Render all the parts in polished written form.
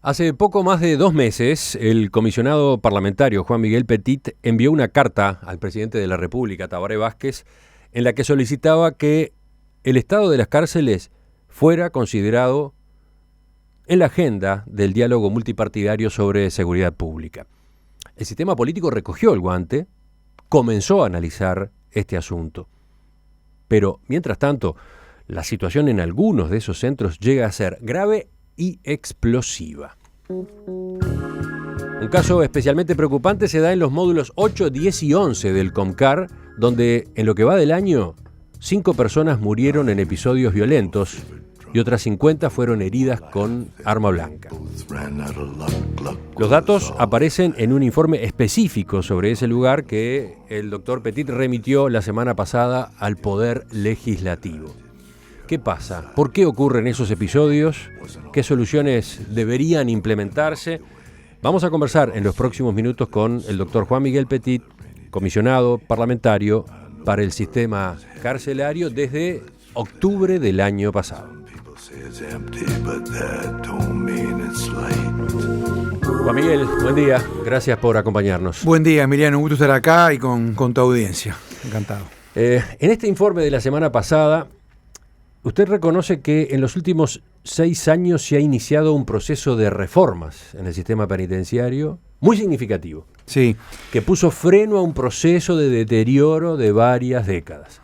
Hace poco más de 2 meses, el comisionado parlamentario Juan Miguel Petit envió una carta al presidente de la República, Tabaré Vázquez, en la que solicitaba que el estado de las cárceles fuera considerado en la agenda del diálogo multipartidario sobre seguridad pública. El sistema político recogió el guante, comenzó a analizar este asunto. Pero, mientras tanto, la situación en algunos de esos centros llega a ser grave y explosiva. Un caso especialmente preocupante se da en los módulos 8, 10 y 11 del COMCAR, donde en lo que va del año, 5 personas murieron en episodios violentos y otras 50 fueron heridas con arma blanca. Los datos aparecen en un informe específico sobre ese lugar que el doctor Petit remitió la semana pasada al Poder Legislativo. ¿Qué pasa? ¿Por qué ocurren esos episodios? ¿Qué soluciones deberían implementarse? Vamos a conversar en los próximos minutos con el doctor Juan Miguel Petit, comisionado parlamentario para el sistema carcelario desde octubre del año pasado. Juan Miguel, buen día. Gracias por acompañarnos. Buen día, Emiliano. Un gusto estar acá y con tu audiencia. Encantado. En este informe de la semana pasada, usted reconoce que en los últimos 6 años se ha iniciado un proceso de reformas en el sistema penitenciario muy significativo. Sí. Que puso freno a un proceso de deterioro de varias décadas.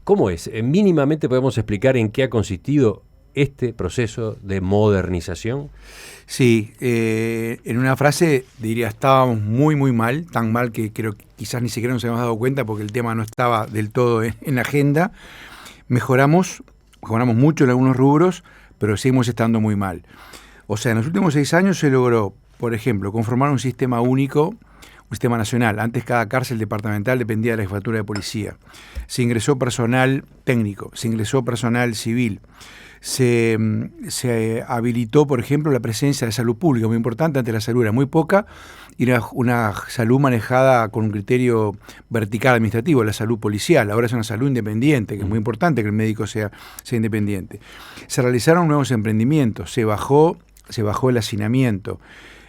¿Cómo es? ¿Mínimamente podemos explicar en qué ha consistido este proceso de modernización? Sí, en una frase diría estábamos muy mal, tan mal que creo que quizás ni siquiera nos habíamos dado cuenta porque el tema no estaba del todo en la agenda. Mejoramos mucho en algunos rubros, pero seguimos estando muy mal. O sea, en los últimos 6 años se logró, por ejemplo, conformar un sistema único, un sistema nacional. Antes cada cárcel departamental dependía de la jefatura de policía. Se ingresó personal técnico, se ingresó personal civil. Se habilitó, por ejemplo, la presencia de salud pública, muy importante. Antes la salud era muy poca y era una salud manejada con un criterio vertical administrativo, la salud policial. Ahora es una salud independiente, que es muy importante que el médico sea independiente. Se realizaron nuevos emprendimientos, se bajó el hacinamiento,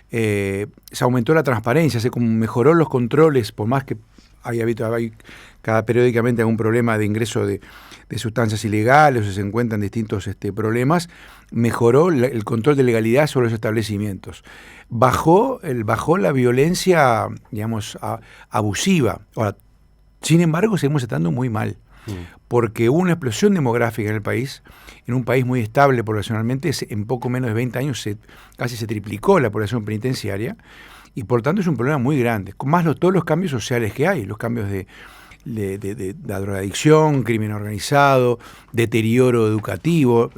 se aumentó la transparencia, se mejoró los controles, por más que hay cada periódicamente algún problema de ingreso de sustancias ilegales o se encuentran distintos problemas, mejoró el control de legalidad sobre los establecimientos. Bajó la violencia, digamos, abusiva. Ahora, sin embargo, seguimos estando muy mal, porque hubo una explosión demográfica en el país, en un país muy estable poblacionalmente. En poco menos de 20 años casi se triplicó la población penitenciaria, y por tanto es un problema muy grande, con más todos los cambios sociales que hay, los cambios de la drogadicción, crimen organizado, deterioro educativo,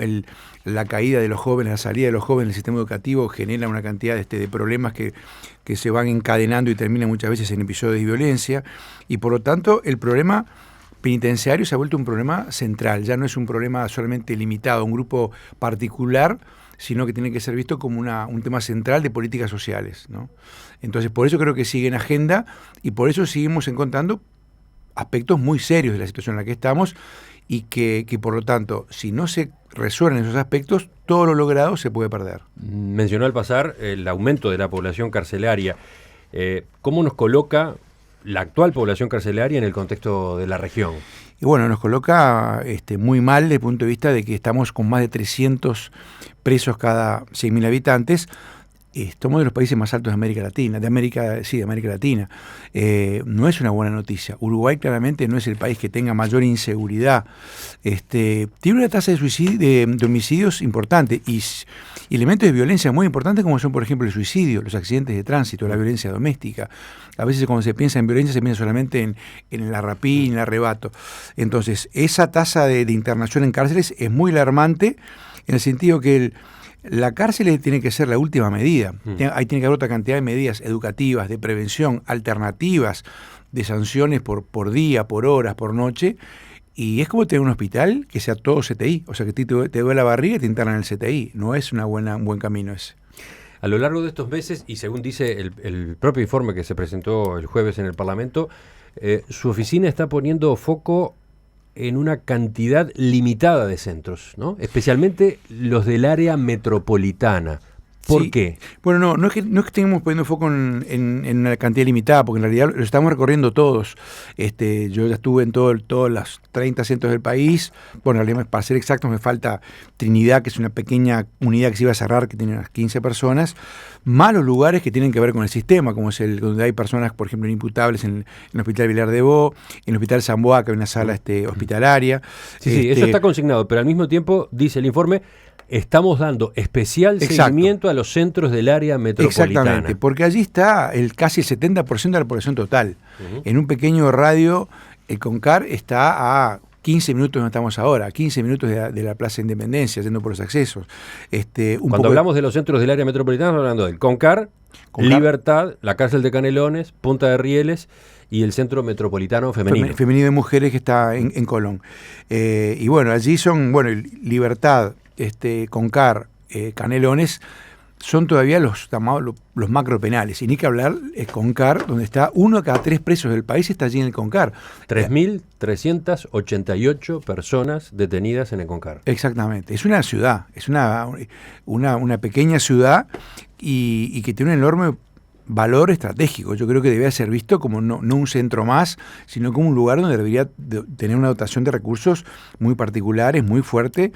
la caída de los jóvenes, la salida de los jóvenes del sistema educativo genera una cantidad de problemas que se van encadenando y terminan muchas veces en episodios de violencia, y por lo tanto el problema penitenciario se ha vuelto un problema central, ya no es un problema solamente limitado a un grupo particular, sino que tiene que ser visto como un tema central de políticas sociales, ¿no? Entonces, por eso creo que sigue en agenda y por eso seguimos encontrando aspectos muy serios de la situación en la que estamos y que por lo tanto, si no se resuelven esos aspectos, todo lo logrado se puede perder. Mencionó al pasar el aumento de la población carcelaria. ¿Cómo nos coloca la actual población carcelaria en el contexto de la región? Y bueno, nos coloca muy mal desde el punto de vista de que estamos con más de 300 presos cada 100.000 habitantes. Somos de los países más altos de América Latina, de América Latina. No es una buena noticia. Uruguay claramente no es el país que tenga mayor inseguridad. Tiene una tasa de homicidios importante y elementos de violencia muy importantes como son, por ejemplo, el suicidio, los accidentes de tránsito, la violencia doméstica. A veces cuando se piensa en violencia se piensa solamente en el arrapí, en el arrebato. Entonces, esa tasa de internación en cárceles es muy alarmante en el sentido que la cárcel tiene que ser la última medida. Ahí tiene que haber otra cantidad de medidas educativas, de prevención, alternativas, de sanciones por día, por horas, por noche. Y es como tener un hospital que sea todo CTI. O sea, que te duele la barriga y te internan en el CTI. No es un buen camino ese. A lo largo de estos meses, y según dice el propio informe que se presentó el jueves en el Parlamento, su oficina está poniendo foco en una cantidad limitada de centros, ¿no? Especialmente los del área metropolitana. ¿Por Sí. qué? Bueno, no es que estemos poniendo foco en una cantidad limitada, porque en realidad lo estamos recorriendo todos. Yo ya estuve en todos los 30 centros del país. Bueno, en realidad, para ser exactos, me falta Trinidad, que es una pequeña unidad que se iba a cerrar, que tiene unas 15 personas, más los lugares que tienen que ver con el sistema, como es donde hay personas, por ejemplo, imputables en el Hospital Vilar de Bo, en el Hospital San Boa, que hay una sala hospitalaria. Sí, eso está consignado, pero al mismo tiempo, dice el informe, estamos dando especial seguimiento a los centros del área metropolitana. Exactamente, porque allí está casi el 70% de la población total. En un pequeño radio, el CONCAR está a 15 minutos donde estamos ahora, a 15 minutos de la Plaza Independencia, yendo por los accesos. Cuando hablamos de los centros del área metropolitana, estamos hablando del CONCAR, Libertad, la cárcel de Canelones, Punta de Rieles y el Centro Metropolitano Femenino. Femenino de Mujeres, que está en Colón. Y bueno, allí son, Libertad, CONCAR, Canelones, son todavía los macropenales. Y ni que hablar, CONCAR, donde está 1 de cada 3 presos del país, está allí en el CONCAR. 3.388 personas detenidas en el CONCAR. Exactamente. Es una ciudad, es una pequeña ciudad y que tiene un enorme valor estratégico. Yo creo que debería ser visto como no un centro más, sino como un lugar donde debería tener una dotación de recursos muy particulares, muy fuerte,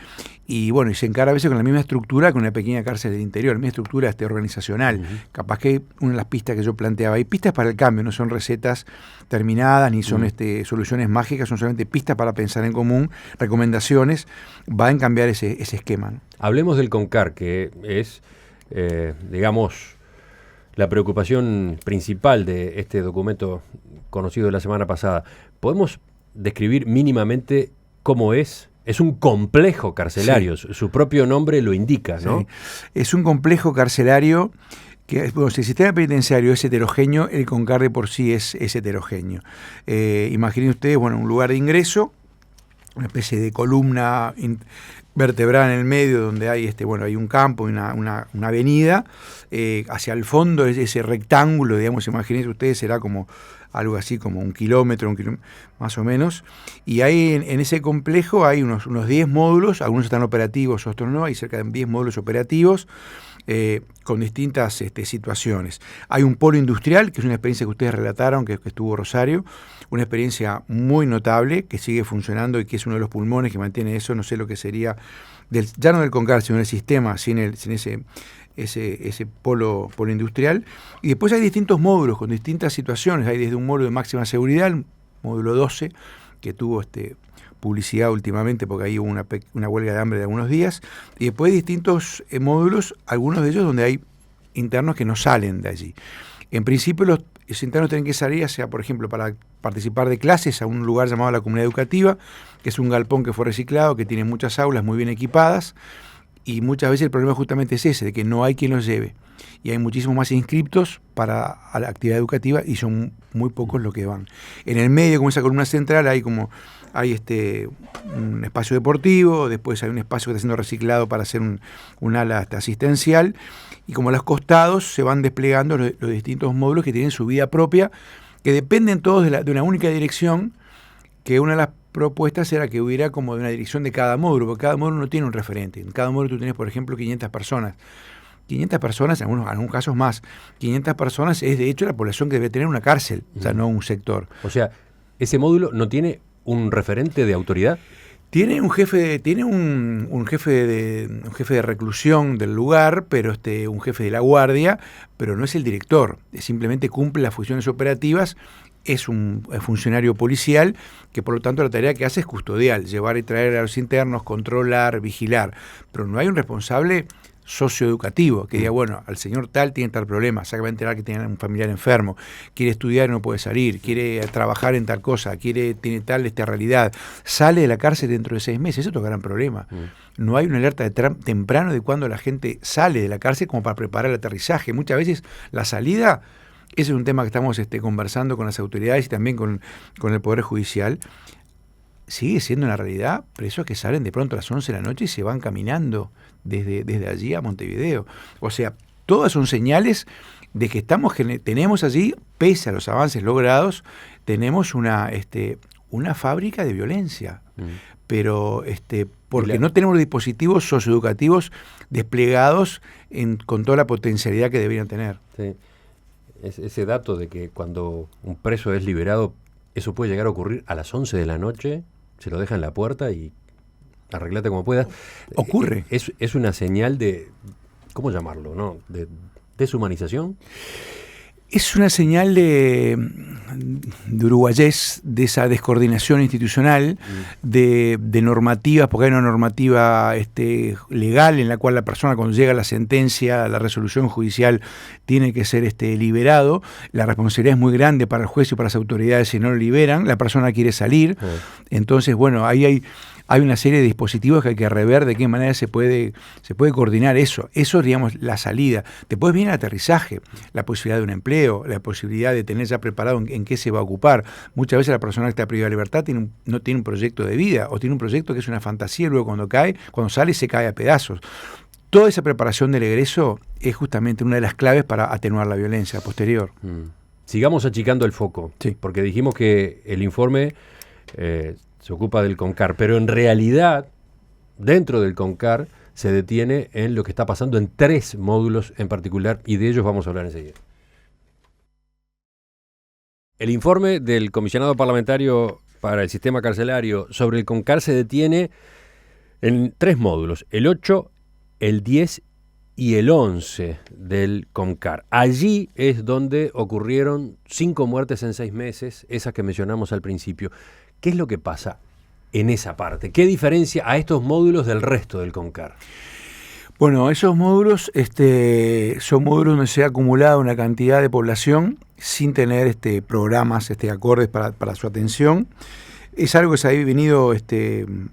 y bueno, y se encara a veces con la misma estructura que una pequeña cárcel del interior, la misma estructura organizacional. Capaz que una de las pistas que yo planteaba, hay pistas para el cambio, no son recetas terminadas, ni son soluciones mágicas, son solamente pistas para pensar en común, recomendaciones, va a cambiar ese esquema, ¿no? Hablemos del CONCAR, que es, digamos, la preocupación principal de este documento conocido la semana pasada. ¿Podemos describir mínimamente cómo es? Es un complejo carcelario, sí. Su propio nombre lo indica, ¿no? Sí. Es un complejo carcelario que, si el sistema penitenciario es heterogéneo, el CONCAR de por sí es heterogéneo. Imaginen ustedes, un lugar de ingreso, una especie de columna vertebral en el medio, donde hay hay un campo, una avenida, hacia el fondo ese rectángulo, digamos, imagínense ustedes, será como algo así como un kilómetro más o menos, y ahí en ese complejo hay unos 10 módulos, algunos están operativos, otros no, hay cerca de 10 módulos operativos, con distintas situaciones. Hay un polo industrial, que es una experiencia que ustedes relataron, que estuvo Rosario, una experiencia muy notable, que sigue funcionando y que es uno de los pulmones que mantiene eso. No sé lo que sería, ya no del CONCAR, sino del sistema, sin ese polo industrial. Y después hay distintos módulos con distintas situaciones. Hay desde un módulo de máxima seguridad, el módulo 12, que tuvo publicidad últimamente porque ahí hubo una huelga de hambre de algunos días, y después hay distintos módulos, algunos de ellos donde hay internos que no salen de allí. En principio los internos tienen que salir, ya sea por ejemplo para participar de clases a un lugar llamado la Comunidad Educativa, que es un galpón que fue reciclado, que tiene muchas aulas muy bien equipadas, y muchas veces el problema justamente es ese, de que no hay quien los lleve. Y hay muchísimos más inscriptos para la actividad educativa y son muy pocos los que van. En el medio, como esa columna central, hay un espacio deportivo, después hay un espacio que está siendo reciclado para hacer un ala asistencial, y como a los costados se van desplegando los distintos módulos que tienen su vida propia, que dependen todos de una única dirección, que una de las propuestas era que hubiera como de una dirección de cada módulo, porque cada módulo no tiene un referente. En cada módulo tú tienes, por ejemplo, 500 personas. 500 personas, en algunos casos más. 500 personas es de hecho la población que debe tener una cárcel, o sea, no un sector. O sea, ¿ese módulo no tiene un referente de autoridad? Tiene un jefe, un jefe de reclusión del lugar, pero un jefe de la guardia, pero no es el director, simplemente cumple las funciones operativas. Es un funcionario policial que por lo tanto la tarea que hace es custodial, llevar y traer a los internos, controlar, vigilar, pero no hay un responsable socioeducativo que diga, bueno, al señor tal tiene tal problema, se acaba de enterar que tiene un familiar enfermo, quiere estudiar y no puede salir, quiere trabajar en tal cosa, tiene tal realidad, sale de la cárcel dentro de 6 meses, eso es otro gran problema. No hay una alerta temprano de cuando la gente sale de la cárcel como para preparar el aterrizaje. Muchas veces la salida, ese es un tema que estamos conversando con las autoridades y también con el Poder Judicial. Sigue siendo una realidad presos que salen de pronto a las 11 de la noche y se van caminando desde allí a Montevideo. O sea, todas son señales de que tenemos allí, pese a los avances logrados, tenemos una fábrica de violencia. pero porque no tenemos los dispositivos socioeducativos desplegados con toda la potencialidad que deberían tener. Sí. Ese dato de que cuando un preso es liberado, eso puede llegar a ocurrir a las 11 de la noche, se lo deja en la puerta y arreglate como puedas. Ocurre. Es una señal de, ¿cómo llamarlo? ¿No? De deshumanización. Es una señal de uruguayés, de esa descoordinación institucional, de normativas, porque hay una normativa legal en la cual la persona, cuando llega la sentencia, la resolución judicial, tiene que ser liberado. La responsabilidad es muy grande para el juez y para las autoridades si no lo liberan. La persona quiere salir. Entonces, bueno, ahí hay una serie de dispositivos que hay que rever de qué manera se puede coordinar eso. Eso, digamos, la salida. Después viene el aterrizaje, la posibilidad de un empleo, la posibilidad de tener ya preparado en qué se va a ocupar. Muchas veces la persona que está privada de libertad no tiene un proyecto de vida, o tiene un proyecto que es una fantasía, y luego cuando sale se cae a pedazos. Toda esa preparación del egreso es justamente una de las claves para atenuar la violencia posterior. Sigamos achicando el foco, sí, porque dijimos que el informe se ocupa del CONCAR, pero en realidad, dentro del CONCAR, se detiene en lo que está pasando en 3 módulos en particular, y de ellos vamos a hablar enseguida. El informe del comisionado parlamentario para el sistema carcelario sobre el CONCAR se detiene en 3 módulos, el 8, el 10 y el 11 del CONCAR. Allí es donde ocurrieron 5 muertes en 6 meses, esas que mencionamos al principio. ¿Qué es lo que pasa en esa parte? ¿Qué diferencia a estos módulos del resto del CONCAR? Bueno, esos módulos son módulos donde se ha acumulado una cantidad de población sin tener programas acordes para su atención. Es algo que se ha venido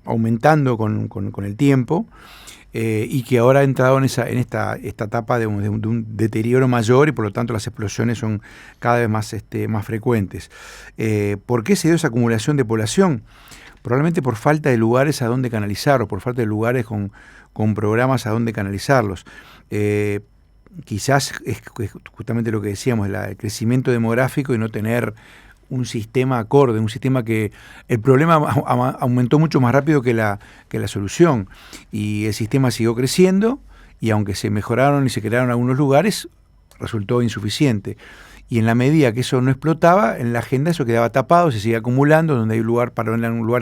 aumentando con el tiempo y que ahora ha entrado en esta etapa de un deterioro mayor, y por lo tanto las explosiones son cada vez más frecuentes. ¿Por qué se dio esa acumulación de población? Probablemente por falta de lugares a donde canalizarlos, por falta de lugares con programas a donde canalizarlos. Quizás es justamente lo que decíamos, el crecimiento demográfico y no tener un sistema acorde, un sistema que el problema aumentó mucho más rápido que la solución, y el sistema siguió creciendo, y aunque se mejoraron y se crearon algunos lugares, resultó insuficiente. Y en la medida que eso no explotaba, en la agenda eso quedaba tapado, se seguía acumulando, donde hay lugares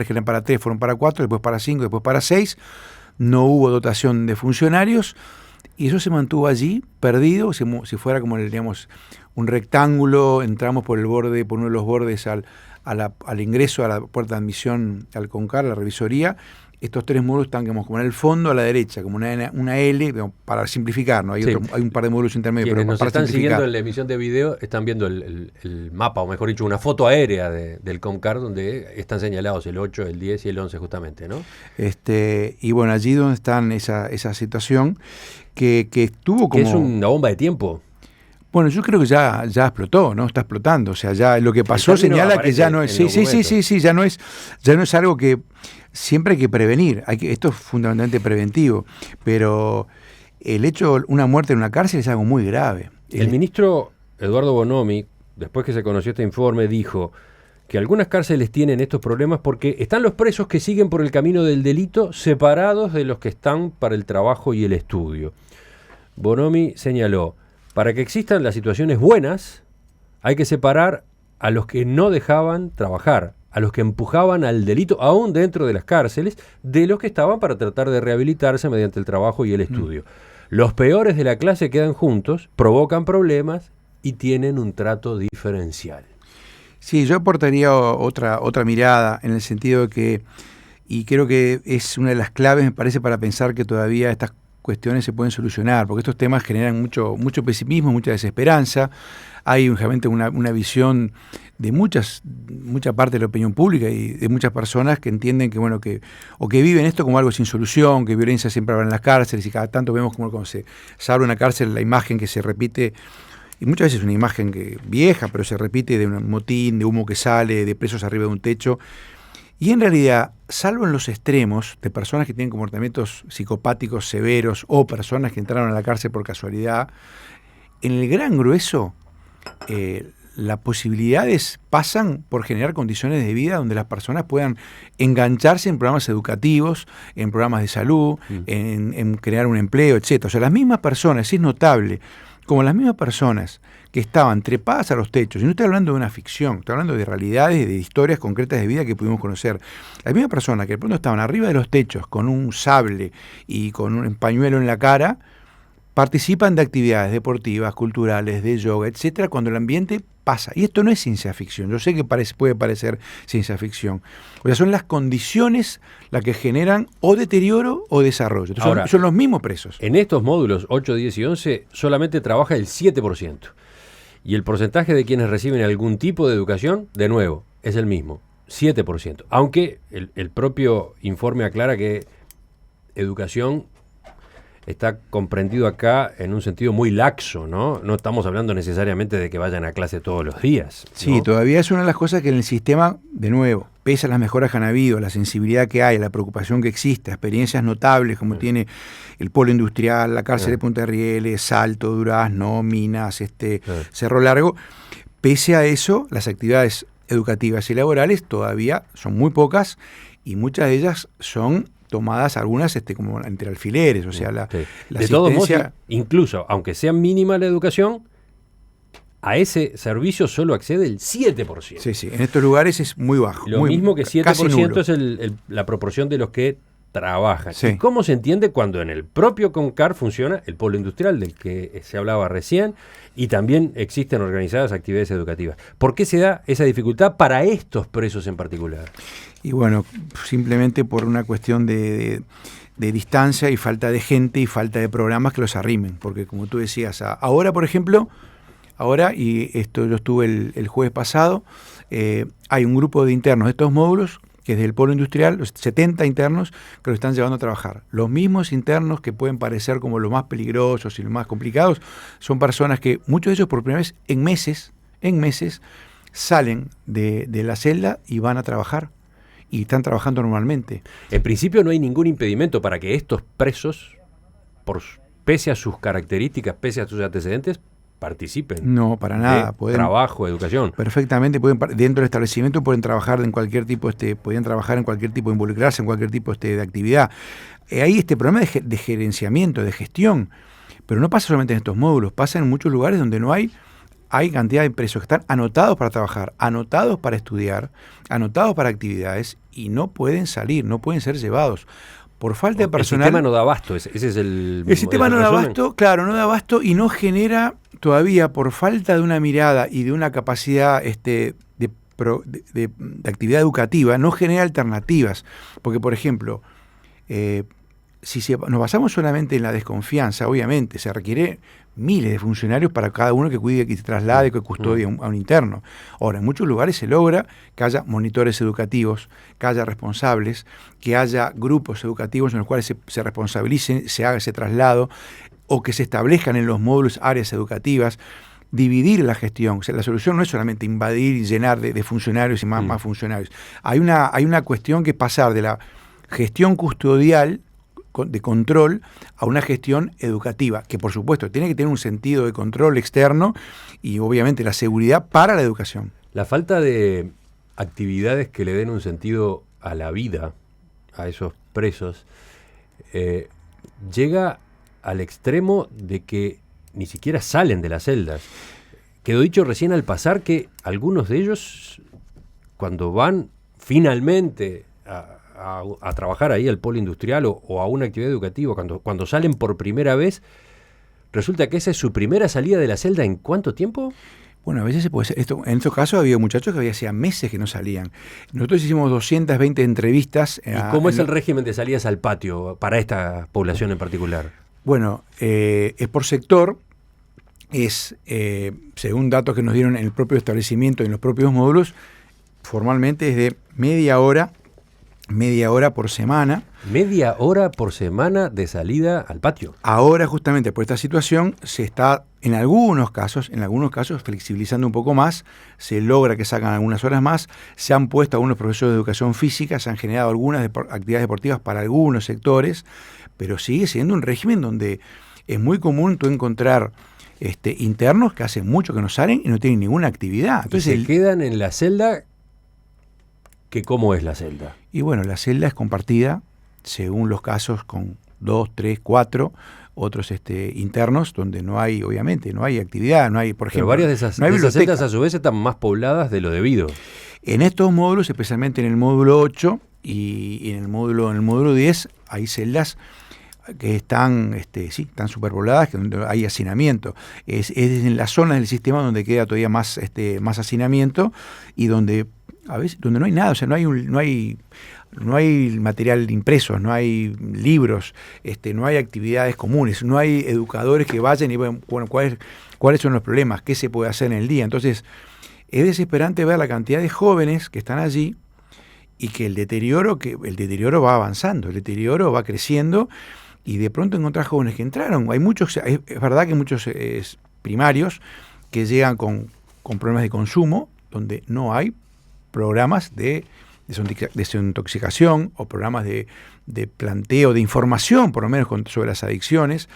que eran para 3, fueron para 4, después para 5, después para 6, no hubo dotación de funcionarios, y eso se mantuvo allí, perdido, si fuera como, digamos, un rectángulo. Entramos por uno de los bordes al ingreso, a la puerta de admisión al CONCAR, a la revisoría. Estos 3 módulos están como en el fondo a la derecha, como una L, para simplificar, ¿no? Hay un par de módulos intermedios. Quienes pero nos para están simplificar. siguiendo en la emisión de video están viendo el mapa, o mejor dicho, una foto aérea del CONCAR, donde están señalados el 8, el 10 y el 11 justamente, ¿no? Y bueno, allí donde están esa situación que estuvo como... Que es una bomba de tiempo. Bueno, yo creo que ya explotó, ¿no? Está explotando. O sea, ya lo que pasó señala que ya no es. Sí, ya no es algo que siempre hay que prevenir. Esto es fundamentalmente preventivo. Pero el hecho, una muerte en una cárcel es algo muy grave. El ministro Eduardo Bonomi, después que se conoció este informe, dijo que algunas cárceles tienen estos problemas porque están los presos que siguen por el camino del delito separados de los que están para el trabajo y el estudio. Bonomi señaló: para que existan las situaciones buenas, hay que separar a los que no dejaban trabajar, a los que empujaban al delito, aún dentro de las cárceles, de los que estaban para tratar de rehabilitarse mediante el trabajo y el estudio. Los peores de la clase quedan juntos, provocan problemas y tienen un trato diferencial. Sí, yo aportaría otra mirada, en el sentido de que, y creo que es una de las claves, me parece, para pensar que todavía estas cuestiones se pueden solucionar, porque estos temas generan mucho pesimismo, mucha desesperanza. Hay realmente una visión de mucha parte de la opinión pública y de muchas personas que entienden que viven esto como algo sin solución, que violencia siempre habrá en las cárceles, y cada tanto vemos como cuando se abre una cárcel la imagen que se repite, y muchas veces es una imagen vieja, pero se repite, de un motín, de humo que sale, de presos arriba de un techo. Y en realidad, salvo en los extremos de personas que tienen comportamientos psicopáticos severos o personas que entraron a la cárcel por casualidad, en el gran grueso las posibilidades pasan por generar condiciones de vida donde las personas puedan engancharse en programas educativos, en programas de salud, en crear un empleo, etc. O sea, las mismas personas, es notable, como las mismas personas que estaban trepadas a los techos, y no estoy hablando de una ficción, estoy hablando de realidades, de historias concretas de vida que pudimos conocer. Las mismas personas que de pronto estaban arriba de los techos con un sable y con un pañuelo en la cara, participan de actividades deportivas, culturales, de yoga, etcétera, cuando el ambiente pasa. Y esto no es ciencia ficción, yo sé que puede parecer ciencia ficción. O sea, son las condiciones las que generan o deterioro o desarrollo. Entonces, ahora, son los mismos presos. En estos módulos 8, 10 y 11 solamente trabaja el 7%. Y el porcentaje de quienes reciben algún tipo de educación, de nuevo, es el mismo, 7%. Aunque el propio informe aclara que educación está comprendido acá en un sentido muy laxo, ¿no? No estamos hablando necesariamente de que vayan a clase todos los días, ¿no? Sí, todavía es una de las cosas que en el sistema, de nuevo, pese a las mejoras que han habido, la sensibilidad que hay, la preocupación que existe, experiencias notables como tiene el polo industrial, la cárcel de Punta de Rieles, Salto, Durazno, Minas, Cerro Largo, pese a eso, las actividades educativas y laborales todavía son muy pocas y muchas de ellas son tomadas algunas como entre alfileres, o sea, la de asistencia... todos modos, incluso, aunque sea mínima la educación, a ese servicio solo accede el 7%. Sí, sí, en estos lugares es muy bajo. Lo mismo que 7% es la proporción de los que trabajan. Sí. ¿Y cómo se entiende cuando en el propio CONCAR funciona el polo industrial del que se hablaba recién y también existen organizadas actividades educativas? ¿Por qué se da esa dificultad para estos presos en particular? Y bueno, simplemente por una cuestión de distancia y falta de gente y falta de programas que los arrimen. Porque como tú decías, ahora, por ejemplo, y esto yo estuve el jueves pasado, hay un grupo de internos de estos módulos que es del polo industrial, los 70 internos que lo están llevando a trabajar. Los mismos internos que pueden parecer como los más peligrosos y los más complicados, son personas que muchos de ellos por primera vez en meses, salen de la celda y van a trabajar. Y están trabajando normalmente. En principio no hay ningún impedimento para que estos presos, pese a sus características, pese a sus antecedentes, participen. No, para nada. Trabajo, educación. Perfectamente, dentro del establecimiento pueden trabajar en cualquier tipo, podían trabajar en cualquier tipo, involucrarse en cualquier tipo de actividad. Hay este problema de gerenciamiento, de gestión, pero no pasa solamente en estos módulos, pasa en muchos lugares donde no hay cantidad de presos que están anotados para trabajar, anotados para estudiar, anotados para actividades y no pueden salir, no pueden ser llevados. Por falta de personal. El sistema no da abasto, ese es el sistema no da abasto, claro, no da abasto y no genera todavía, por falta de una mirada y de una capacidad de actividad educativa, no genera alternativas. Porque, por ejemplo, si nos basamos solamente en la desconfianza, obviamente, se requiere miles de funcionarios para cada uno que cuide, que se traslade, que custodie a un interno. Ahora, en muchos lugares se logra que haya monitores educativos, que haya responsables, que haya grupos educativos en los cuales se responsabilicen, se haga ese traslado, o que se establezcan en los módulos áreas educativas, dividir la gestión. O sea, la solución no es solamente invadir y llenar de funcionarios y más funcionarios. Hay una cuestión que es pasar de la gestión custodial de control a una gestión educativa, que por supuesto tiene que tener un sentido de control externo y obviamente la seguridad para la educación. La falta de actividades que le den un sentido a la vida a esos presos llega al extremo de que ni siquiera salen de las celdas. Quedó dicho recién al pasar que algunos de ellos, cuando van finalmente a trabajar ahí al polo industrial o a una actividad educativa, cuando salen por primera vez, resulta que esa es su primera salida de la celda. ¿En cuánto tiempo? Bueno, a veces se puede ser. En estos casos había muchachos que hacía meses que no salían. Nosotros hicimos 220 entrevistas. ¿Y cómo es el régimen de salidas al patio para esta población en particular? Bueno, es por sector. Según datos que nos dieron en el propio establecimiento, en los propios módulos, formalmente es de media hora por semana. ¿Media hora por semana de salida al patio? Ahora, justamente por esta situación, se está, en algunos casos, flexibilizando un poco más, se logra que sacan algunas horas más, se han puesto algunos profesores de educación física, se han generado algunas actividades deportivas para algunos sectores, pero sigue siendo un régimen donde es muy común tú encontrar internos que hace mucho que no salen y no tienen ninguna actividad. Entonces, y se quedan en la celda, que ¿cómo es la celda? Y bueno, la celda es compartida, según los casos, con 2, 3, 4 otros internos, donde no hay, obviamente, no hay actividad, no hay, por ejemplo... Pero varias de esas celdas a su vez están más pobladas de lo debido. En estos módulos, especialmente en el módulo 8 y en el módulo 10, hay celdas que están superpobladas, donde hay hacinamiento. Es en las zonas del sistema donde queda todavía más hacinamiento y donde a veces donde no hay nada, o sea, no hay material impreso, no hay libros, no hay actividades comunes, no hay educadores que vayan y vean, bueno, cuáles son los problemas, qué se puede hacer en el día. Entonces, es desesperante ver la cantidad de jóvenes que están allí y que el deterioro va avanzando, el deterioro va creciendo y de pronto encontrás jóvenes que entraron. Hay muchos, es verdad que muchos primarios que llegan con problemas de consumo, donde no hay programas de desintoxicación o programas de planteo, de información, por lo menos sobre las adicciones.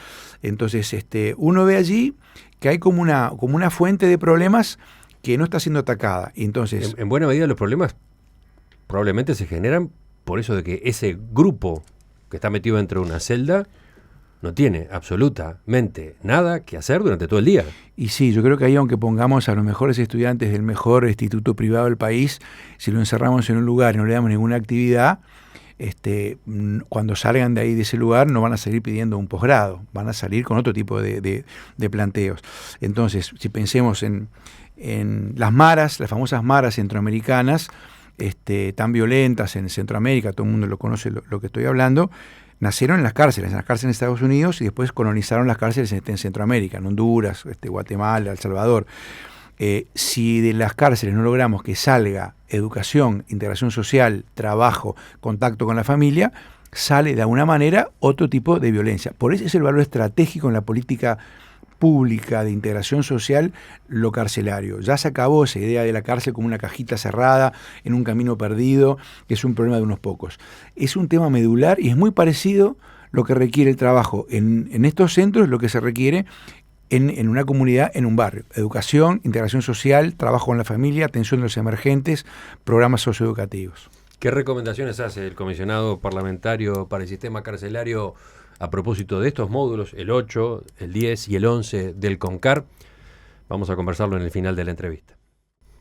Entonces, uno ve allí que hay como una fuente de problemas que no está siendo atacada. Entonces, en buena medida los problemas probablemente se generan por eso de que ese grupo que está metido dentro de una celda no tiene absolutamente nada que hacer durante todo el día. Y sí, yo creo que ahí, aunque pongamos a los mejores estudiantes del mejor instituto privado del país, si lo encerramos en un lugar y no le damos ninguna actividad, cuando salgan de ahí, de ese lugar, no van a salir pidiendo un posgrado, van a salir con otro tipo de planteos. Entonces, si pensemos en las maras, las famosas maras centroamericanas, tan violentas en Centroamérica, todo el mundo lo conoce lo que estoy hablando, nacieron en las cárceles de Estados Unidos y después colonizaron las cárceles en Centroamérica, en Honduras, Guatemala, El Salvador. Si de las cárceles no logramos que salga educación, integración social, trabajo, contacto con la familia, sale de alguna manera otro tipo de violencia. Por eso es el valor estratégico en la política pública de integración social, lo carcelario. Ya se acabó esa idea de la cárcel como una cajita cerrada en un camino perdido, que es un problema de unos pocos. Es un tema medular y es muy parecido lo que requiere el trabajo en estos centros, lo que se requiere en una comunidad, en un barrio. Educación, integración social, trabajo con la familia, atención de los emergentes, programas socioeducativos. ¿Qué recomendaciones hace el comisionado parlamentario para el sistema carcelario a propósito de estos módulos, el 8, el 10 y el 11 del CONCAR? Vamos a conversarlo en el final de la entrevista.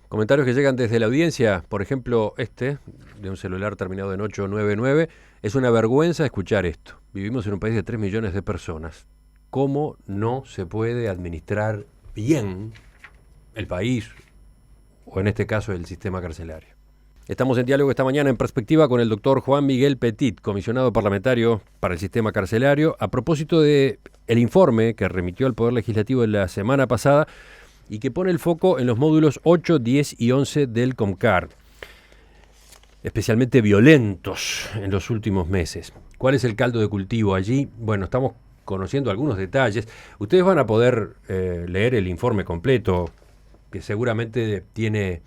Comentarios que llegan desde la audiencia, por ejemplo, de un celular terminado en 899. Es una vergüenza escuchar esto. Vivimos en un país de 3 millones de personas. ¿Cómo no se puede administrar bien el país, o en este caso el sistema carcelario? Estamos en diálogo esta mañana en Perspectiva con el doctor Juan Miguel Petit, comisionado parlamentario para el sistema carcelario, a propósito de el informe que remitió al Poder Legislativo la semana pasada y que pone el foco en los módulos 8, 10 y 11 del CONCAR, especialmente violentos en los últimos meses. ¿Cuál es el caldo de cultivo allí? Bueno, estamos conociendo algunos detalles. Ustedes van a poder leer el informe completo, que seguramente tiene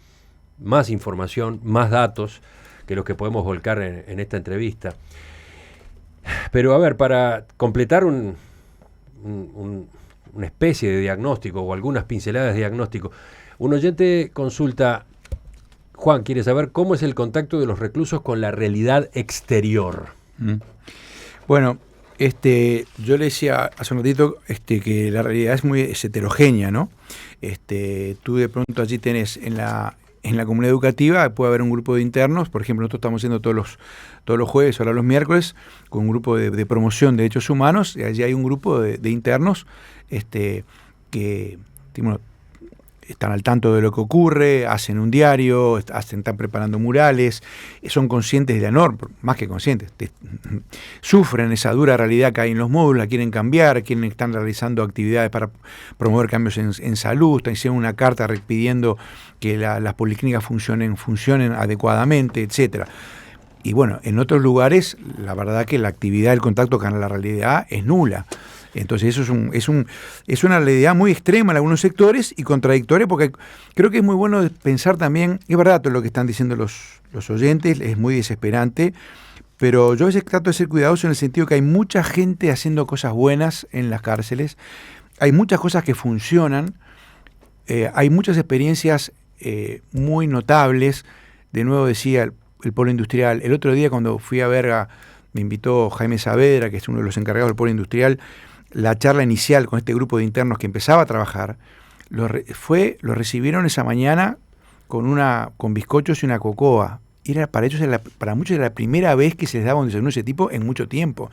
más información, más datos que los que podemos volcar en esta entrevista. Pero a ver, para completar una especie de diagnóstico o algunas pinceladas de diagnóstico, un oyente consulta: Juan, quiere saber cómo es el contacto de los reclusos con la realidad exterior. Bueno, yo le decía hace un ratito que la realidad es muy heterogénea, ¿no? Tú de pronto allí tenés en la comunidad educativa, puede haber un grupo de internos. Por ejemplo, nosotros estamos haciendo todos los jueves, ahora los miércoles, con un grupo de promoción de derechos humanos, y allí hay un grupo de internos que están al tanto de lo que ocurre, hacen un diario, están preparando murales, son conscientes de la norma, más que conscientes, sufren esa dura realidad que hay en los módulos, la quieren cambiar, están realizando actividades para promover cambios en salud, están haciendo una carta pidiendo que las policlínicas funcionen adecuadamente, etcétera. Y bueno, en otros lugares, la verdad que la actividad, el contacto con la realidad es nula. Entonces eso es una realidad muy extrema en algunos sectores y contradictoria, porque creo que es muy bueno pensar también, es verdad todo lo que están diciendo los oyentes, es muy desesperante, pero yo a veces trato de ser cuidadoso en el sentido que hay mucha gente haciendo cosas buenas en las cárceles hay muchas cosas que funcionan, hay muchas experiencias muy notables. De nuevo decía el polo industrial. El otro día cuando fui a Berga, me invitó Jaime Saavedra, que es uno de los encargados del polo industrial, la charla inicial con este grupo de internos que empezaba a trabajar, lo recibieron esa mañana con bizcochos y una cocoa. Para muchos era la primera vez que se les daba un desayuno de ese tipo en mucho tiempo.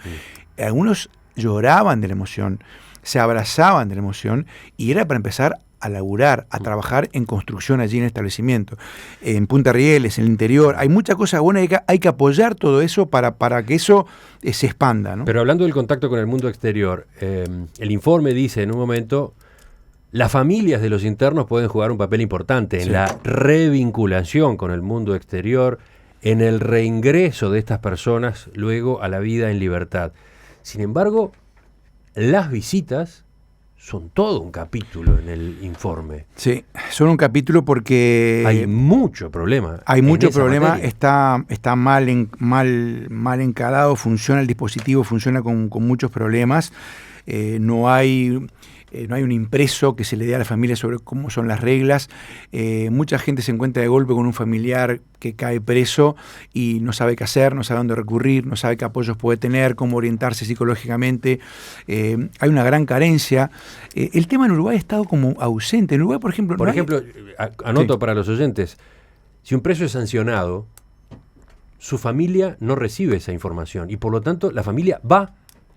Algunos lloraban de la emoción, se abrazaban de la emoción, y era para empezar a laburar, a trabajar en construcción allí en el establecimiento, en Punta Rieles, en el interior. Hay mucha cosa buena, hay que apoyar todo eso para que eso se expanda, ¿no? Pero hablando del contacto con el mundo exterior, el informe dice en un momento, las familias de los internos pueden jugar un papel importante en la revinculación con el mundo exterior, en el reingreso de estas personas luego a la vida en libertad. Sin embargo, las visitas son todo un capítulo en el informe. Sí, son un capítulo porque hay mucho problema. Hay mucho problema, está mal encalado, funciona el dispositivo, funciona con muchos problemas. No hay un impreso que se le dé a la familia sobre cómo son las reglas. Mucha gente se encuentra de golpe con un familiar que cae preso y no sabe qué hacer, no sabe dónde recurrir, no sabe qué apoyos puede tener, cómo orientarse psicológicamente. Hay una gran carencia. El tema en Uruguay ha estado como ausente. En Uruguay, por ejemplo... Anoto para los oyentes, si un preso es sancionado, su familia no recibe esa información y por lo tanto la familia va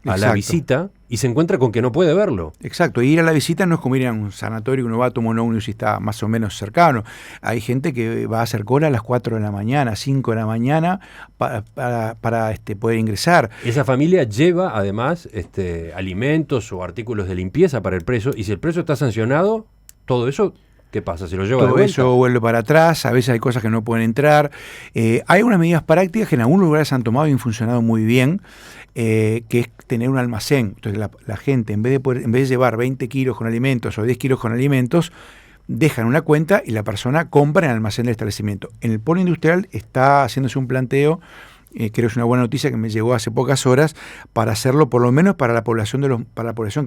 a la visita y se encuentra con que no puede verlo. Exacto, y ir a la visita no es como ir a un sanatorio que uno va a tomar un ómnibus y está más o menos cercano. Hay gente que va a hacer cola a las 4 de la mañana, 5 de la mañana para poder ingresar. Esa familia lleva además alimentos o artículos de limpieza para el preso, y si el preso está sancionado, todo eso... ¿Qué pasa? ¿Se lo lleva de vuelta? Todo eso vuelve para atrás, a veces hay cosas que no pueden entrar. Hay unas medidas prácticas que en algunos lugares han tomado y han funcionado muy bien, que es tener un almacén. Entonces la gente, en vez de llevar 20 kilos con alimentos o 10 kilos con alimentos, dejan una cuenta y la persona compra en el almacén del establecimiento. En el polo industrial está haciéndose un planteo, creo que es una buena noticia que me llegó hace pocas horas, para hacerlo por lo menos para la población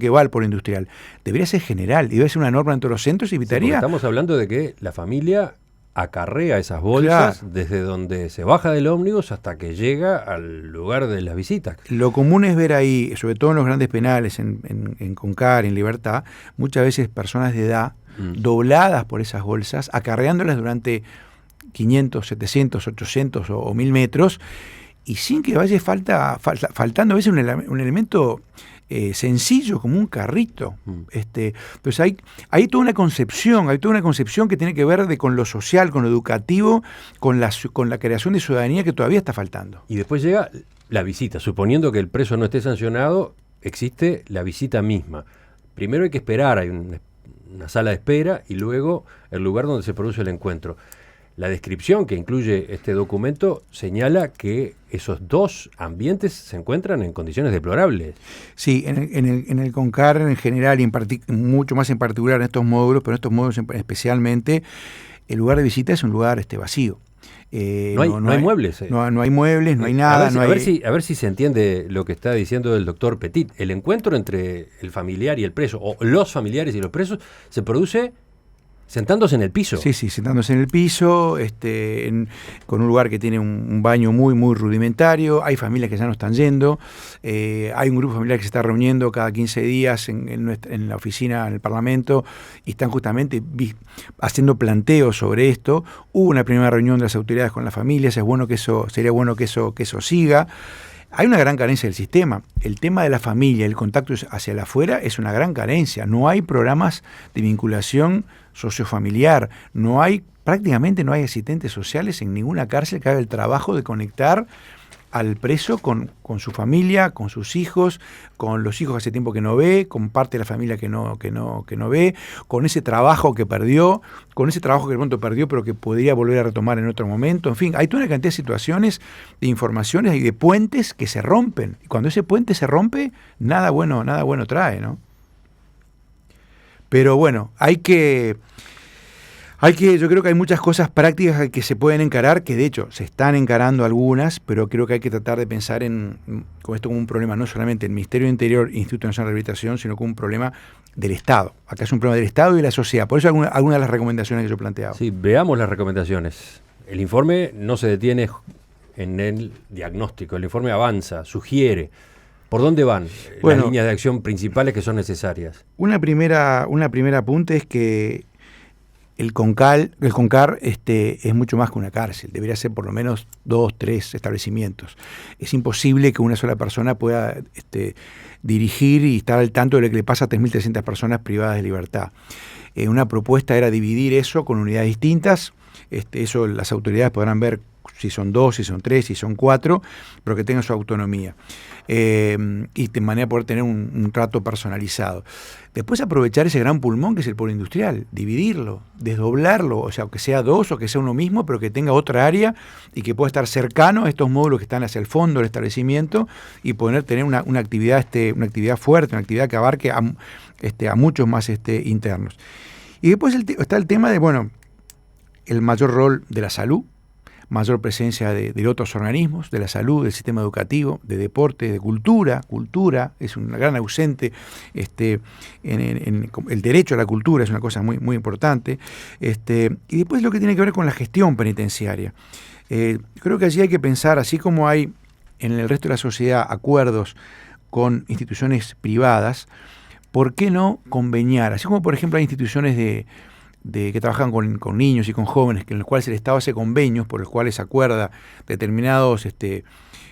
que va al polo industrial. Debería ser general, debería ser una norma en todos los centros y evitaría... Estamos hablando de que la familia acarrea esas bolsas desde donde se baja del ómnibus hasta que llega al lugar de las visitas. Lo común es ver ahí, sobre todo en los grandes penales, en Concar, en Libertad, muchas veces personas de edad dobladas por esas bolsas, acarreándolas durante 500, 700, 800 o 1000 metros, y sin que vaya faltando a veces un elemento sencillo como un carrito. Pues hay toda una concepción que tiene que ver con lo social, con lo educativo, con la creación de ciudadanía que todavía está faltando. Y después llega la visita. Suponiendo que el preso no esté sancionado, existe la visita misma. Primero hay que esperar, hay una sala de espera y luego el lugar donde se produce el encuentro. La descripción que incluye este documento señala que esos dos ambientes se encuentran en condiciones deplorables. Sí, en el CONCAR en general y mucho más en particular en estos módulos, pero en estos módulos especialmente, el lugar de visita es un lugar vacío. No hay muebles. No hay muebles, no hay nada. A ver si se entiende lo que está diciendo el doctor Petit. El encuentro entre el familiar y el preso, o los familiares y los presos, se produce sentándose en el piso. Sí, sentándose en el piso, con un lugar que tiene un baño muy, muy rudimentario. Hay familias que ya no están yendo. Hay un grupo familiar que se está reuniendo cada 15 días en la oficina, en el Parlamento, y están justamente haciendo planteos sobre esto. Hubo una primera reunión de las autoridades con las familias. Sería bueno que eso siga. Hay una gran carencia del sistema. El tema de la familia, el contacto hacia el afuera es una gran carencia. No hay programas de vinculación sociofamiliar. Prácticamente no hay asistentes sociales en ninguna cárcel que haga el trabajo de conectar al preso con su familia, con sus hijos, con los hijos que hace tiempo que no ve, con parte de la familia que no ve, con ese trabajo que perdió, con ese trabajo que de pronto perdió pero que podría volver a retomar en otro momento. En fin, hay toda una cantidad de situaciones, de informaciones y de puentes que se rompen. Y cuando ese puente se rompe, nada bueno trae, ¿no? Pero bueno, hay que Yo creo que hay muchas cosas prácticas que se pueden encarar, que de hecho se están encarando algunas, pero creo que hay que tratar de pensar con esto como un problema no solamente del Ministerio de Interior, Instituto Nacional de Rehabilitación, sino como un problema del Estado. Acá es un problema del Estado y de la sociedad. Por eso algunas de las recomendaciones que yo planteaba. Sí, veamos las recomendaciones. El informe no se detiene en el diagnóstico, el informe avanza, sugiere. ¿Por dónde van las líneas de acción principales que son necesarias? Una primera apunte es que el CONCAR es mucho más que una cárcel, debería ser por lo menos 2, 3 establecimientos. Es imposible que una sola persona pueda dirigir y estar al tanto de lo que le pasa a 3.300 personas privadas de libertad. Una propuesta era dividir eso con unidades distintas, eso las autoridades podrán ver si son 2, si son 3, si son 4, pero que tengan su autonomía. Y de manera de poder tener un trato personalizado. Después aprovechar ese gran pulmón que es el polo industrial, dividirlo, desdoblarlo, o sea, que sea 2 o que sea uno mismo, pero que tenga otra área y que pueda estar cercano a estos módulos que están hacia el fondo del establecimiento y poder tener una actividad fuerte, una actividad que abarque a muchos más internos. Y después está el tema de, el mayor rol de la salud, mayor presencia de otros organismos, de la salud, del sistema educativo, de deporte, de cultura. Cultura es una gran ausente, el derecho a la cultura es una cosa muy, muy importante. Y después lo que tiene que ver con la gestión penitenciaria. Creo que allí hay que pensar, así como hay en el resto de la sociedad acuerdos con instituciones privadas, ¿por qué no conveniar? Así como, por ejemplo, hay instituciones que trabajan con niños y con jóvenes, en los cuales el Estado hace convenios por los cuales acuerda determinados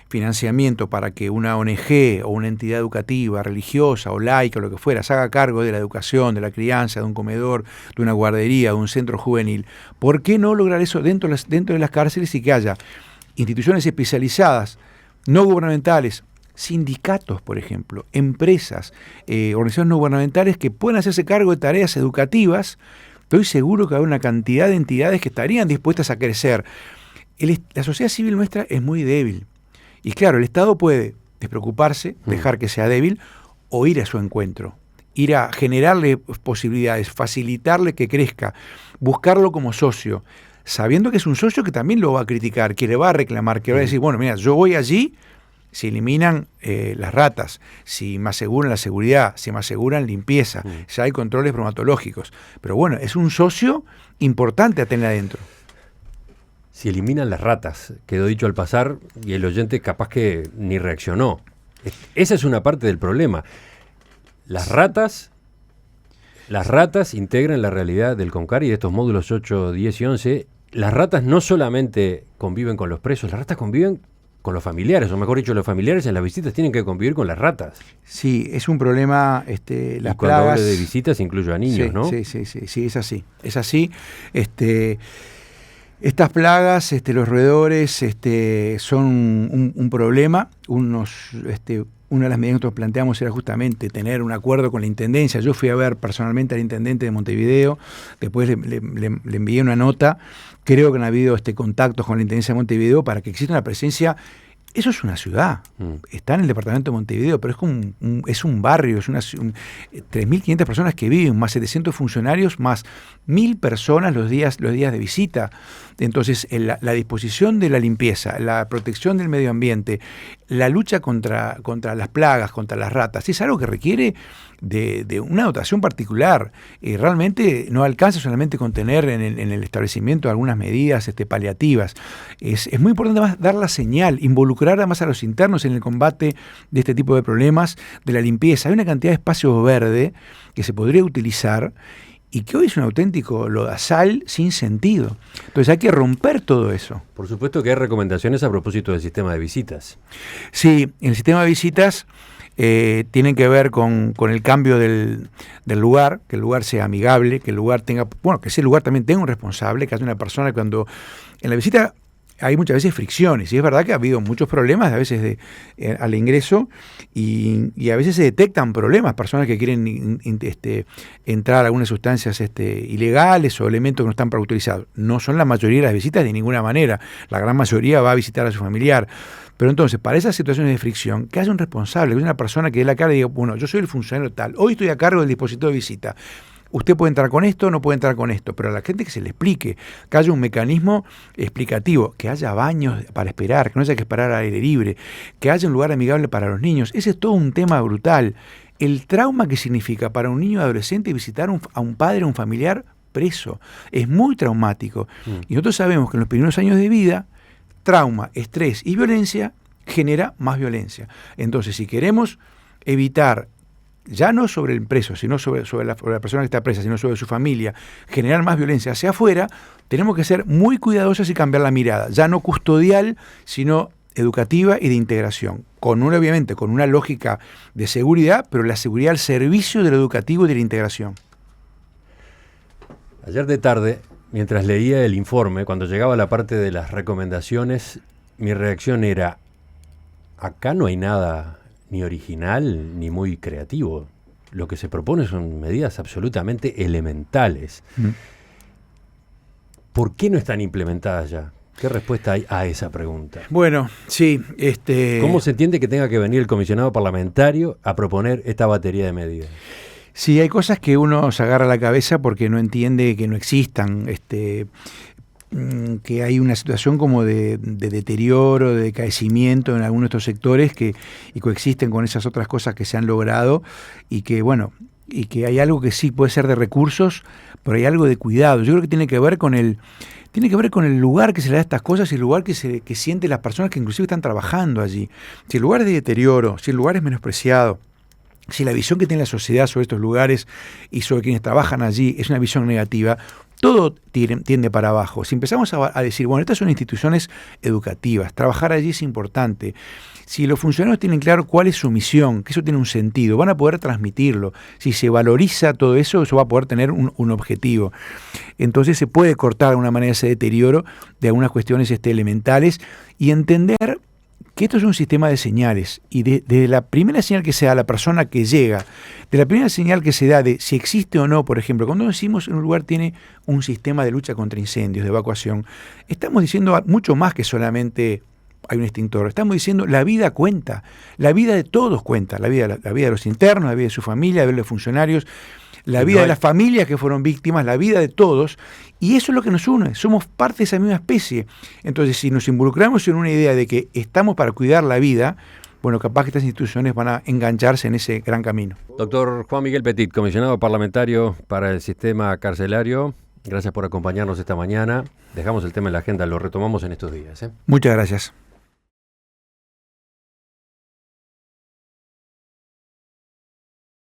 financiamientos para que una ONG o una entidad educativa, religiosa o laica o lo que fuera, se haga cargo de la educación, de la crianza, de un comedor, de una guardería, de un centro juvenil. ¿Por qué no lograr eso dentro de las cárceles y que haya instituciones especializadas, no gubernamentales, sindicatos, por ejemplo, empresas, organizaciones no gubernamentales que puedan hacerse cargo de tareas educativas? Estoy seguro que hay una cantidad de entidades que estarían dispuestas a crecer. La sociedad civil nuestra es muy débil. Y claro, el Estado puede despreocuparse, dejar que sea débil, o ir a su encuentro. Ir a generarle posibilidades, facilitarle que crezca, buscarlo como socio, sabiendo que es un socio que también lo va a criticar, que le va a reclamar, que va a decir, mira, yo voy allí, si eliminan las ratas, si me aseguran la seguridad, si me aseguran limpieza, si hay controles bromatológicos. Pero es un socio importante a tener adentro. Si eliminan las ratas, quedó dicho al pasar y el oyente capaz que ni reaccionó. Esa es una parte del problema. Las ratas integran la realidad del CONCAR y de estos módulos 8, 10 y 11. Las ratas no solamente conviven con los presos, las ratas conviven con los familiares, o mejor dicho, los familiares en las visitas tienen que convivir con las ratas. Sí, es un problema, las plagas. Cuando hablo de visitas incluyo a niños, sí, ¿no? Sí, es así. Estas plagas, los roedores, son un problema. Una de las medidas que nosotros planteamos era justamente tener un acuerdo con la Intendencia. Yo fui a ver personalmente al Intendente de Montevideo, después le envié una nota. Creo que han habido contactos con la Intendencia de Montevideo para que exista una presencia. Eso es una ciudad, está en el departamento de Montevideo, pero es un barrio, es 3.500 personas que viven, más 700 funcionarios, más 1.000 personas los días de visita. Entonces, la disposición de la limpieza, la protección del medio ambiente, la lucha contra las plagas, contra las ratas, es algo que requiere de una dotación particular. Realmente no alcanza solamente con tener en el establecimiento algunas medidas paliativas. Es muy importante además dar la señal, involucrar además a los internos en el combate de este tipo de problemas, de la limpieza. Hay una cantidad de espacio verde que se podría utilizar y que hoy es un auténtico lodazal sin sentido. Entonces hay que romper todo eso. Por supuesto que hay recomendaciones a propósito del sistema de visitas. Sí, el sistema de visitas tienen que ver con el cambio del lugar, que el lugar sea amigable, que el lugar tenga, que ese lugar también tenga un responsable, que haya una persona cuando en la visita hay muchas veces fricciones, y es verdad que ha habido muchos problemas a veces al ingreso, y a veces se detectan problemas, personas que quieren entrar a algunas sustancias ilegales o elementos que no están para utilizados. No son la mayoría de las visitas de ninguna manera, la gran mayoría va a visitar a su familiar. Pero entonces, para esas situaciones de fricción, que haya un responsable, que haya una persona que dé la cara y diga, yo soy el funcionario tal, hoy estoy a cargo del dispositivo de visita. usted puede entrar con esto, no puede entrar con esto, pero a la gente que se le explique, que haya un mecanismo explicativo, que haya baños para esperar, que no haya que esperar al aire libre, que haya un lugar amigable para los niños. Ese es todo un tema brutal. El trauma que significa para un niño adolescente visitar a un padre o un familiar preso es muy traumático. Y nosotros sabemos que en los primeros años de vida, trauma, estrés y violencia genera más violencia. Entonces, si queremos evitar, ya no sobre el preso, sino sobre la persona que está presa, sino sobre su familia, generar más violencia hacia afuera, tenemos que ser muy cuidadosos y cambiar la mirada, ya no custodial, sino educativa y de integración, obviamente con una lógica de seguridad, pero la seguridad al servicio de lo educativo y de la integración. Ayer de tarde, mientras leía el informe, cuando llegaba a la parte de las recomendaciones, mi reacción era: acá no hay nada ni original ni muy creativo. Lo que se propone son medidas absolutamente elementales. ¿Por qué no están implementadas ya? ¿Qué respuesta hay a esa pregunta? Bueno, sí. ¿Cómo se entiende que tenga que venir el comisionado parlamentario a proponer esta batería de medidas? Sí, hay cosas que uno se agarra a la cabeza porque no entiende que no existan, que hay una situación como de deterioro, de decaecimiento en algunos de estos sectores y coexisten con esas otras cosas que se han logrado y que, bueno, y que hay algo que sí puede ser de recursos, pero hay algo de cuidado. Yo creo que tiene que ver con el lugar que se le da a estas cosas y el lugar que sienten las personas que inclusive están trabajando allí. Si el lugar es de deterioro, si el lugar es menospreciado, si la visión que tiene la sociedad sobre estos lugares y sobre quienes trabajan allí es una visión negativa, todo tiende para abajo. Si empezamos a decir, bueno, estas son instituciones educativas, trabajar allí es importante. Si los funcionarios tienen claro cuál es su misión, que eso tiene un sentido, van a poder transmitirlo. Si se valoriza todo eso, eso va a poder tener un objetivo. Entonces se puede cortar de alguna manera ese deterioro de algunas cuestiones elementales y entender que esto es un sistema de señales y desde la primera señal que se da a la persona que llega, de la primera señal que se da de si existe o no, por ejemplo, cuando decimos en un lugar tiene un sistema de lucha contra incendios, de evacuación, estamos diciendo mucho más que solamente hay un extintor, estamos diciendo la vida cuenta, la vida de todos cuenta, la vida de los internos, la vida de su familia, la vida de los funcionarios, la vida de las familias que fueron víctimas, la vida de todos, y eso es lo que nos une, somos parte de esa misma especie. Entonces, si nos involucramos en una idea de que estamos para cuidar la vida, bueno, capaz que estas instituciones van a engancharse en ese gran camino. Doctor Juan Miguel Petit, comisionado parlamentario para el sistema carcelario, gracias por acompañarnos esta mañana. Dejamos el tema en la agenda, lo retomamos en estos días. Muchas gracias.